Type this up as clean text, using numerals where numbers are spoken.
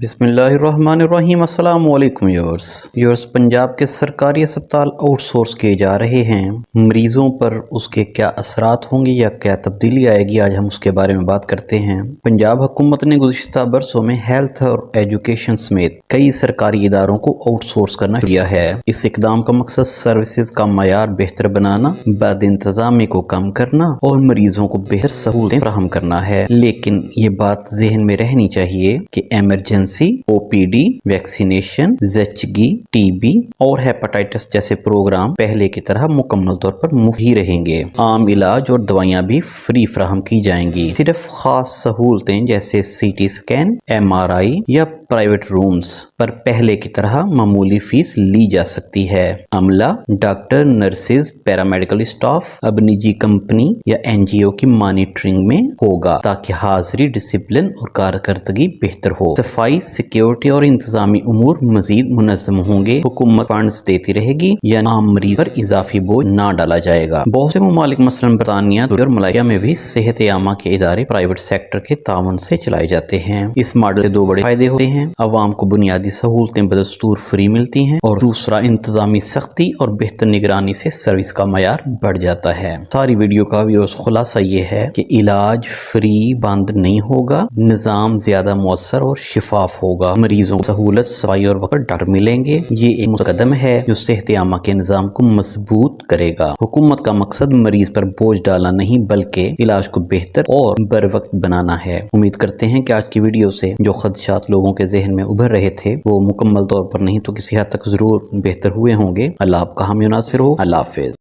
बिस्मिल्लाहिर्रहमानिर्रहीम। अस्सलाम वालेकुम व्यूअर्स। पंजाब के सरकारी अस्पताल आउटसोर्स किए जा रहे हैं। मरीजों पर उसके क्या असरात होंगे या क्या तब्दीली आएगी, आज हम उसके बारे में बात करते हैं। पंजाब हुकूमत ने गुज़िश्ता बरसों में हेल्थ और एजुकेशन समेत कई सरकारी इदारों को आउटसोर्स करना शुरू किया है। इस इकदाम का मकसद सर्विसेज का मयार बेहतर बनाना, बद इंतजामी को कम करना और मरीजों को बेहतर सहूलतें फराहम करना है। लेकिन ये बात जहन में रहनी चाहिए कि एमरजेंसी, ओपीडी, वैक्सीनेशन, ज़चगी, टीबी और हेपेटाइटिस जैसे प्रोग्राम पहले की तरह मुकम्मल तौर पर मुफ्त ही रहेंगे। आम इलाज और दवाइयाँ भी फ्री फराहम की जाएंगी। सिर्फ खास सहूलतें जैसे सीटी स्कैन, एमआरआई या प्राइवेट रूम्स पर पहले की तरह मामूली फीस ली जा सकती है। अमला, डॉक्टर, नर्सेज, पैरामेडिकल स्टाफ अब निजी कंपनी या एनजीओ की मॉनिटरिंग में होगा ताकि हाजिरी, डिसिप्लिन और कारकर्दगी बेहतर हो। सफाई, सिक्योरिटी और इंतजामी उमूर मजीद मुनज़्ज़म होंगे। हुकूमत फंड्स देती रहेगी या आम मरीज पर इजाफी बोझ ना डाला जाएगा। बहुत से ममालिक मसलन बरतानिया और मलाइका में भी सेहत आमा के इदारे प्राइवेट सेक्टर के तावन से चलाए जाते हैं। इस मॉडल से दो बड़े फायदे होते हैं। अवाम को बुनियादी सहूलतें बदस्तूर फ्री मिलती हैं और दूसरा इंतजामी सख्ती और बेहतर निगरानी से सर्विस का मयार बढ़ जाता है। सारी वीडियो का खुलासा ये है कि इलाज फ्री बंद नहीं होगा, निज़ाम ज्यादा मौसर और शिफाफ होगा। मरीजों को सहूलत, सफाई और वक्त डॉक्टर मिलेंगे। ये एक कदम है जो सेहत आमा के निज़ाम को मजबूत करेगा। हुकूमत का मकसद मरीज पर बोझ डालना नहीं बल्कि इलाज को बेहतर और बर वक्त बनाना है। उम्मीद करते हैं कि आज की वीडियो से जो खदशात लोगों के जहन में उभर रहे थे वो मुकम्मल तौर पर नहीं तो किसी हद तक जरूर बेहतर हुए होंगे। अल्लाह आपका हामी नासिर हो। अल्लाह हाफिज।